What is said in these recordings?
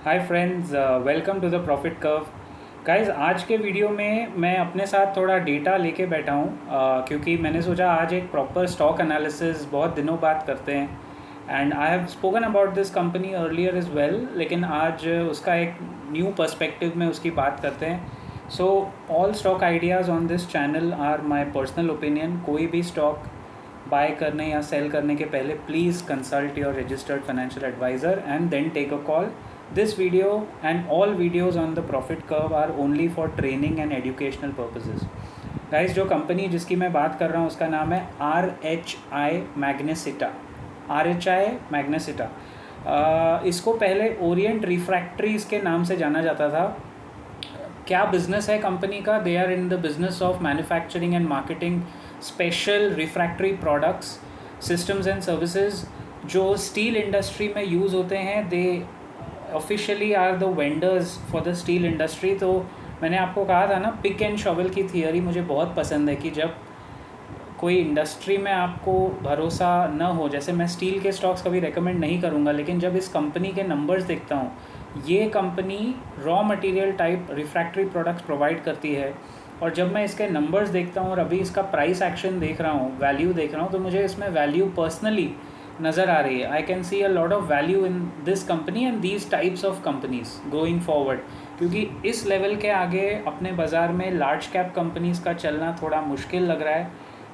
Hi friends, welcome to the profit curve. Guys, आज के video में मैं अपने साथ थोड़ा डेटा लेके बैठा हूँ क्योंकि मैंने सोचा आज एक प्रॉपर स्टॉक एनालिसिस बहुत दिनों बाद करते हैं। And I have spoken about this company earlier is well, लेकिन आज उसका एक न्यू पर्सपेक्टिव में उसकी बात करते हैं। So all stock ideas on this channel are my personal opinion. कोई भी स्टॉक बाय करने या सेल करने के पहले please consult your registered financial advisor and then take a call. This video and all videos on the profit curve are only for training and educational purposes. Guys, जो company जिसकी मैं बात कर रहा हूँ उसका नाम है RHI Magnesita। RHI Magnesita इसको पहले ओरिएंट रिफ्रैक्ट्रीज के नाम से जाना जाता था। क्या बिजनेस है कंपनी का? They are in the business of manufacturing and marketing special refractory products, systems and services जो स्टील इंडस्ट्री में यूज़ होते हैं। They officially are the vendors for the steel industry. तो मैंने आपको कहा था ना, पिक एंड शॉवल की थियरी मुझे बहुत पसंद है कि जब कोई इंडस्ट्री में आपको भरोसा न हो, जैसे मैं स्टील के स्टॉक्स कभी रेकमेंड नहीं करूँगा, लेकिन जब इस कंपनी के नंबर्स देखता हूँ, ये company raw material type refractory products provide करती है, और जब मैं इसके नंबर्स देखता हूँ और अभी इसका प्राइस एक्शन देख रहा हूँ, वैल्यू देख रहा हूँ, तो मुझे इसमें वैल्यू पर्सनली नज़र आ रही है। I can see a lot of value in this company and these types of companies going forward, क्योंकि इस लेवल के आगे अपने बाज़ार में लार्ज कैप कंपनीज़ का चलना थोड़ा मुश्किल लग रहा है,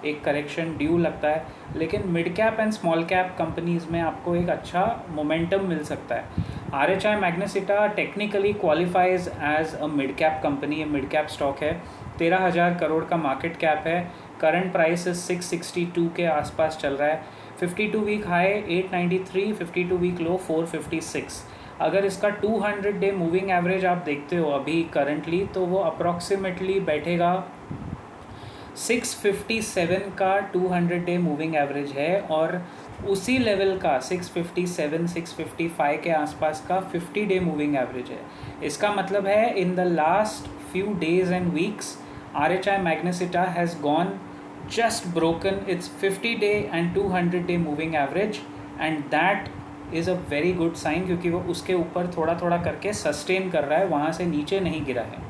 एक करेक्शन ड्यू लगता है। लेकिन mid cap and small cap companies में आपको एक अच्छा मोमेंटम मिल सकता है। RHI Magnesita technically qualifies as a mid cap company. ये मिड कैप स्टॉक है, 13,000 करोड़ का मार्केट कैप है, करंट प्राइस 662 के आसपास चल रहा है। 52 वीक हाई 893, 52 वीक लो 456। अगर इसका 200 डे मूविंग एवरेज आप देखते हो अभी करंटली, तो वो अप्रॉक्सीमेटली बैठेगा 657 का 200 डे मूविंग एवरेज है, और उसी लेवल का 657 655 के आसपास का 50 डे मूविंग एवरेज है। इसका मतलब है in the last few days and weeks RHI Magnesita has gone just broken its 50 day and 200 day moving average, and that is a very good sign, क्योंकि वो उसके ऊपर थोड़ा थोड़ा करके सस्टेन कर रहा है, वहाँ से नीचे नहीं गिरा है।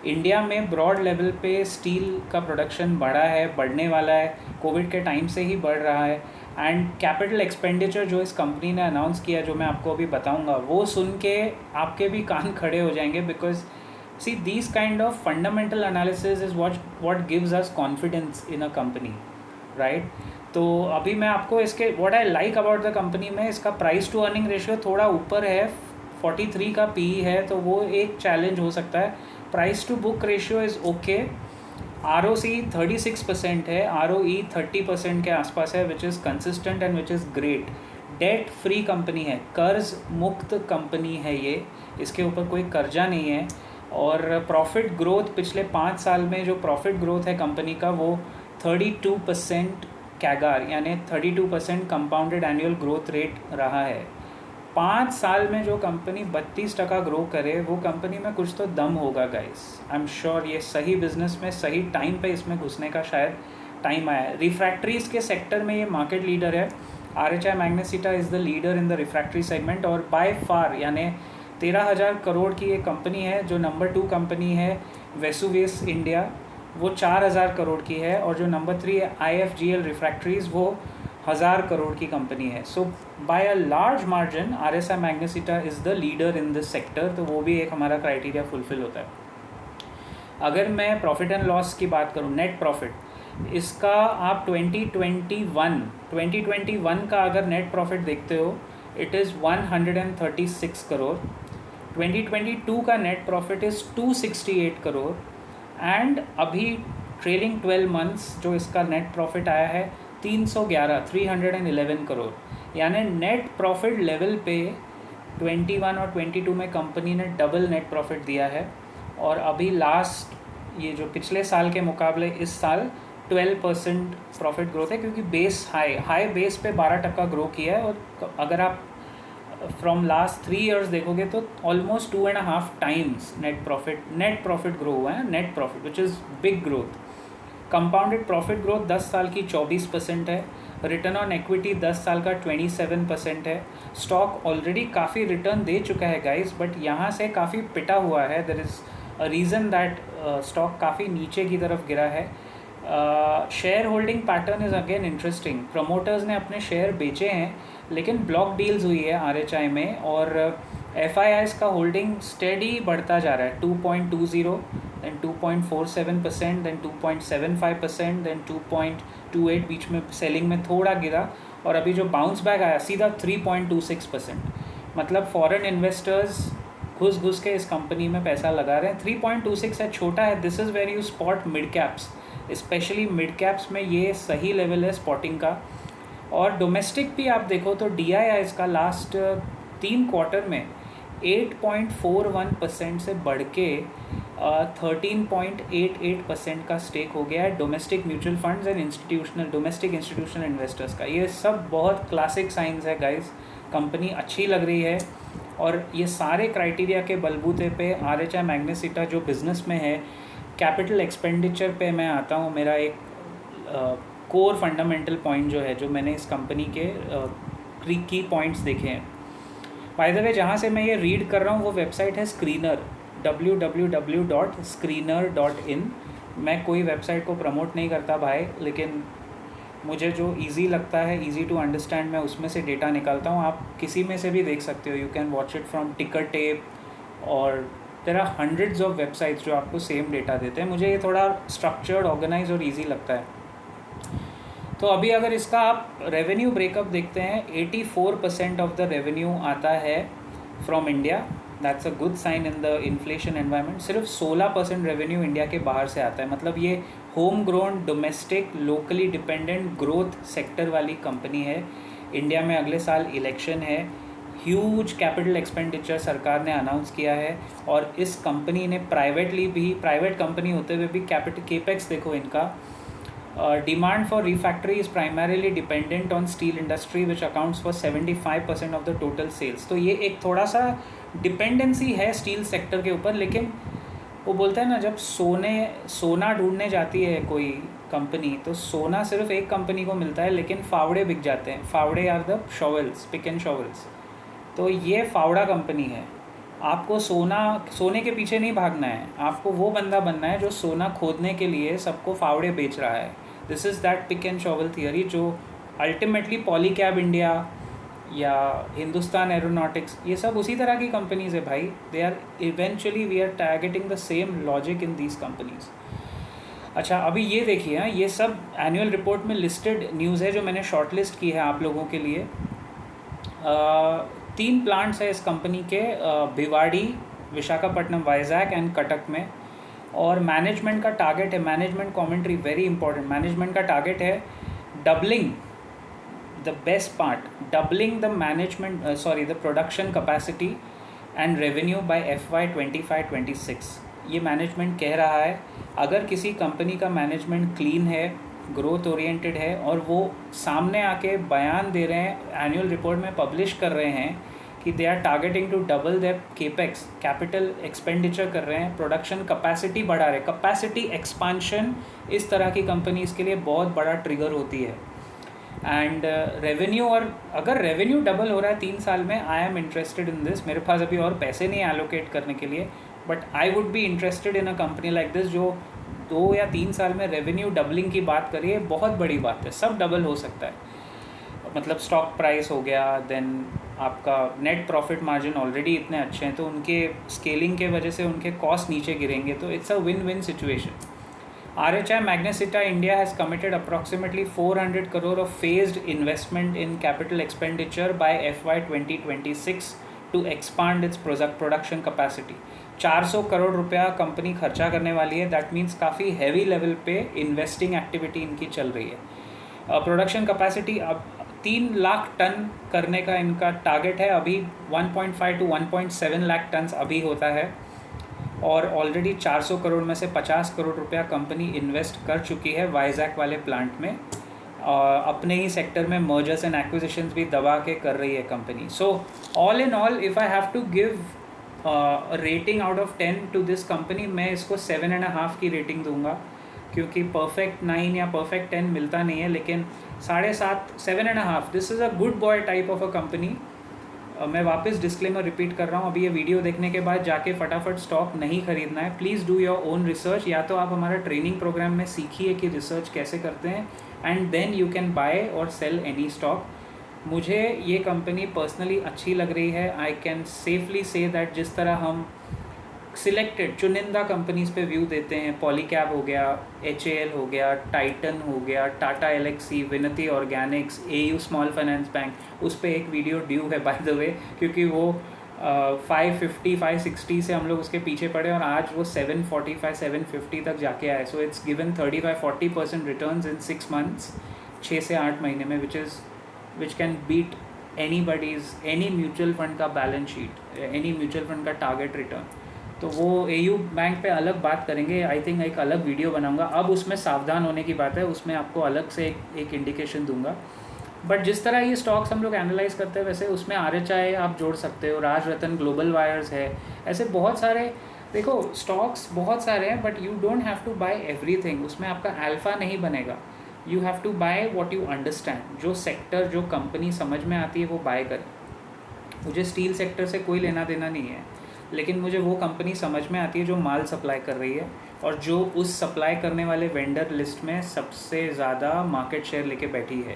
इंडिया में ब्रॉड लेवल पे स्टील का प्रोडक्शन बढ़ा है, बढ़ने वाला है, कोविड के टाइम से ही बढ़ रहा है। एंड कैपिटल एक्सपेंडिचर जो इस कंपनी ने अनाउंस किया, जो मैं आपको अभी बताऊंगा, वो सुन के आपके भी कान खड़े हो जाएंगे, because see, these kind of fundamental analysis is what gives us confidence in a company, right? तो अभी मैं आपको इसके what I like about the company में इसका प्राइस टू अर्निंग रेशियो थोड़ा ऊपर है, 43 का PE है, तो वो एक चैलेंज हो सकता है। Price to book ratio is okay. ROC 36% है, ROE 30% के आसपास है, which is consistent and which is great. Debt free company है, कर्ज मुक्त कंपनी है ये, इसके ऊपर कोई कर्जा नहीं है। और प्रॉफिट ग्रोथ पिछले 5 साल में जो प्रॉफिट ग्रोथ है कंपनी का, वो 32% कैगार, यानी 32% कंपाउंडेड एनुअल ग्रोथ रेट रहा है। 5 साल में जो कंपनी 32% ग्रो करे, वो कंपनी में कुछ तो दम होगा गाइस। आई एम श्योर ये सही बिजनेस में सही टाइम पे इसमें घुसने का शायद टाइम आया है। रिफ्रैक्ट्रीज के सेक्टर में ये मार्केट लीडर है। RHI Magnesita is the leader in the refractory segment, और बाय फार यानी 13,000 करोड़ की एक कंपनी है। जो नंबर 2 कंपनी है वेसुवियस इंडिया, वो 4,000 करोड़ की है, और जो नंबर 3 है IFGL रिफ्रैक्ट्रीज, वो 1,000 करोड़ की कंपनी है। So by a large margin RHI Magnesita is the leader in this sector, तो वो भी एक हमारा क्राइटेरिया फुलफिल होता है। अगर मैं प्रॉफिट एंड लॉस की बात करूँ, नेट प्रॉफिट, इसका आप 2021 का अगर नेट प्रॉफिट देखते हो, इट इज़ 136 करोड़। 2022 का net profit is 268 crore, and अभी ट्रेलिंग 12 मंथ्स जो इसका नेट प्रॉफिट आया है 311 करोड़। यानी नेट प्रॉफिट लेवल पे 21 और 22 में कंपनी ने डबल नेट प्रॉफिट दिया है, और अभी लास्ट ये जो पिछले साल के मुकाबले इस साल 12% प्रॉफिट ग्रोथ है, क्योंकि बेस हाई बेस पे 12% ग्रो किया है। और अगर आप फ्रॉम लास्ट 3 इयर्स देखोगे तो almost 2.5 times net profit grow हुआ है, net profit which is big growth. Compounded profit growth 10 साल की 24% है। रिटर्न ऑन इक्विटी 10 साल का 27% है। स्टॉक ऑलरेडी काफ़ी रिटर्न दे चुका है गाइस, बट यहाँ से काफ़ी पिटा हुआ है। There is a reason that stock काफ़ी नीचे की तरफ गिरा है। Share holding pattern is again interesting. Promoters ने अपने शेयर बेचे हैं, लेकिन ब्लॉक डील्स हुई है RHI में, और FIIs का होल्डिंग स्टेडी बढ़ता जा रहा है। 2.20, then 2.47%, then 2.75%, then 2.28, बीच में सेलिंग में थोड़ा गिरा, और अभी जो बाउंस बैक आया सीधा 3.26%। मतलब फॉरेन इन्वेस्टर्स घुस घुस के इस कंपनी में पैसा लगा रहे हैं। 3.26 है, छोटा है। This is where you spot mid caps, specially mid caps में ये सही लेवल है स्पॉटिंग का। और डोमेस्टिक भी आप देखो तो DII इसका लास्ट 3 क्वार्टर में 8.41% से बढ़ के 13.88% का स्टेक हो गया है domestic mutual funds and domestic institutional investors का। ये सब बहुत क्लासिक साइंस है गाइस। कंपनी अच्छी लग रही है, और ये सारे क्राइटेरिया के बलबूते पे RHI मैग्नेसिटा जो बिज़नेस में है। कैपिटल एक्सपेंडिचर पे मैं आता हूँ। मेरा एक कोर फंडामेंटल पॉइंट जो है, जो मैंने इस कंपनी के की पॉइंट्स देखे हैं। बाय द वे, जहाँ से मैं ये रीड कर रहा हूँ वो वेबसाइट है स्क्रीनर, www.screener.in। मैं कोई वेबसाइट को प्रमोट नहीं करता भाई, लेकिन मुझे जो इजी लगता है, इजी टू अंडरस्टैंड, मैं उसमें से डेटा निकालता हूँ। आप किसी में से भी देख सकते हो। You can watch it from ticker tape, और there are hundreds of websites जो आपको सेम डेटा देते हैं। मुझे ये थोड़ा स्ट्रक्चर्ड, ऑर्गेनाइज और ईजी लगता है। तो अभी अगर इसका आप रेवेन्यू ब्रेकअप देखते हैं, 84% ऑफ द रेवेन्यू आता है from India. That's a good sign in the inflation environment. सिर्फ 16% रेवेन्यू इंडिया के बाहर से आता है। मतलब ये home grown, domestic, locally dependent growth sector वाली कंपनी है। इंडिया में अगले साल इलेक्शन है, ह्यूज कैपिटल एक्सपेंडिचर सरकार ने अनाउंस किया है, और इस कंपनी ने प्राइवेट कंपनी होते हुए भी केपेक्स देखो इनका। Demand for refactory is primarily dependent on steel industry, which accounts for 75% of the total sales। तो ये एक थोड़ा सा डिपेंडेंसी है स्टील सेक्टर के ऊपर। लेकिन वो बोलता है ना, जब सोना ढूंढने जाती है कोई कंपनी, तो सोना सिर्फ एक कंपनी को मिलता है, लेकिन फावड़े बिक जाते हैं। फावड़े are the shovels, pick and shovels. तो ये फावड़ा कंपनी है। आपको सोने के पीछे नहीं भागना है, आपको वो बंदा बनना है जो सोना खोदने के लिए सबको फावड़े बेच रहा है। This is that pick and shovel theory, जो अल्टीमेटली पॉलीकैब इंडिया या हिंदुस्तान एरोनॉटिक्स, ये सब उसी तरह की कंपनीज है भाई। They are eventually, we are targeting the same logic in these companies. अच्छा, अभी ये देखिए, ये सब एनुअल रिपोर्ट में लिस्टेड न्यूज़ है जो मैंने शॉर्ट लिस्ट की है आप लोगों के लिए। 3 प्लांट्स है इस कंपनी के, भिवाड़ी, विशाखापट्टनम, वाइजैक एंड कटक में। और मैनेजमेंट का टारगेट है, management commentary very important, management का टारगेट है doubling, the best part, doubling the production capacity and revenue by FY 25-26। ये मैनेजमेंट कह रहा है। अगर किसी कंपनी का मैनेजमेंट क्लीन है, ग्रोथ ओरिएंटेड है, और वो सामने आके बयान दे रहे हैं, एनुअल रिपोर्ट में पब्लिश कर रहे हैं कि they are targeting to double their capex, capital expenditure कर रहे हैं, प्रोडक्शन कैपेसिटी बढ़ा रहे हैं। कैपेसिटी एक्सपांशन इस तरह की कंपनीज के लिए बहुत बड़ा ट्रिगर होती है। एंड रेवेन्यू, और अगर रेवेन्यू डबल हो रहा है 3 साल में, I am interested in this. मेरे पास अभी और पैसे नहीं एलोकेट करने के लिए, but I would be interested in a company like this, जो 2 या 3 साल में रेवेन्यू डबलिंग की बात करिए। बहुत बड़ी बात है, सब डबल हो सकता है। मतलब स्टॉक प्राइस हो गया, देन आपका नेट प्रॉफिट मार्जिन ऑलरेडी इतने अच्छे हैं, तो उनके स्केलिंग के वजह से उनके कॉस्ट नीचे गिरेंगे, तो it's a win win situation. RHI Magnesita India has committed approximately 400 crore of phased investment in capital expenditure by FY 2026 to expand its production capacity। 400 crore रुपया कंपनी खर्चा करने वाली है। दैट मीन्स काफ़ी हैवी लेवल पे इन्वेस्टिंग एक्टिविटी इनकी चल रही है। प्रोडक्शन कैपेसिटी अब 3 लाख टन करने का इनका टारगेट है। अभी 1.5 to 1.7 लाख टन अभी होता है, और ऑलरेडी 400 करोड़ में से 50 करोड़ रुपया कंपनी इन्वेस्ट कर चुकी है वाइजैक वाले प्लांट में। अपने ही सेक्टर में मर्जर्स एंड एक्विजिशंस भी दबा के कर रही है company. So all in all, if I have to give rating out of 10 to this company, मैं इसको 7.5 की रेटिंग दूंगा। क्योंकि परफेक्ट 9 या परफेक्ट 10 मिलता नहीं है, लेकिन 7.5 7.5 this is a good boy type of a company. मैं वापस डिस्क्लेमर रिपीट कर रहा हूँ, अभी ये वीडियो देखने के बाद जाके फटाफट स्टॉक नहीं खरीदना है। Please do your own research, या तो आप हमारा ट्रेनिंग प्रोग्राम में सीखिए कि रिसर्च कैसे करते हैं, and then you can buy और सेल एनी स्टॉक। मुझे ये कंपनी पर्सनली अच्छी लग रही है। I can safely say that जिस तरह हम सिलेक्टेड चुनिंदा कंपनीज़ पे व्यू देते हैं, पॉलीकैब हो गया, HAL हो गया, टाइटन हो गया, टाटा एलेक्सी, विनती Organics, AU small finance bank, उस पर एक वीडियो ड्यू है बाय द वे, क्योंकि वो 550 560 से हम लोग उसके पीछे पड़े और आज वो 745 750 तक जाके आए। So it's given 35-40% returns in 6 months, 6 से 8 महीने में, which can beat any mutual fund का balance sheet, any mutual fund का टारगेट रिटर्न। तो वो AU बैंक पे अलग बात करेंगे, आई थिंक एक अलग वीडियो बनाऊंगा। अब उसमें सावधान होने की बात है, उसमें आपको अलग से एक इंडिकेशन दूंगा। बट जिस तरह ये स्टॉक्स हम लोग एनालाइज करते हैं, वैसे उसमें RHI आप जोड़ सकते हो, राज रतन ग्लोबल वायर्स है, ऐसे बहुत सारे। देखो स्टॉक्स बहुत सारे हैं, but you don't have to buy everything. उसमें आपका अल्फ़ा नहीं बनेगा। You have to buy what you understand. जो सेक्टर, जो कंपनी समझ में आती है वो बाय करें। मुझे स्टील सेक्टर से कोई लेना देना नहीं है, लेकिन मुझे वो कंपनी समझ में आती है जो माल सप्लाई कर रही है और जो उस सप्लाई करने वाले वेंडर लिस्ट में सबसे ज़्यादा मार्केट शेयर लेके बैठी है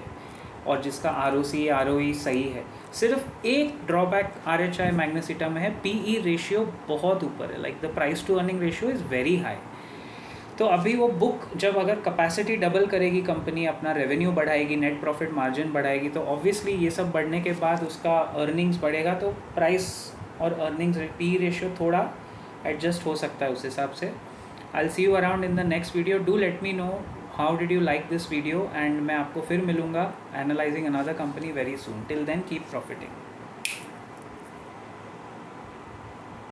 और जिसका ROC ROE सही है। सिर्फ एक ड्रॉबैक RHI मैग्नेसिटा में है, PE रेशियो बहुत ऊपर है, like the price to earning ratio is very high. तो अभी वो बुक जब अगर कैपेसिटी डबल करेगी कंपनी, अपना रेवेन्यू बढ़ाएगी, नेट प्रॉफिट मार्जिन बढ़ाएगी, तो ऑब्वियसली ये सब बढ़ने के बाद उसका अर्निंग्स बढ़ेगा, तो प्राइस और अर्निंग्स PE रेशियो थोड़ा एडजस्ट हो सकता है उस हिसाब से। I will see you around in the next video. Do let me know how did you like this video, and मैं आपको फिर मिलूँगा analysing another company very soon. Till then keep profiting.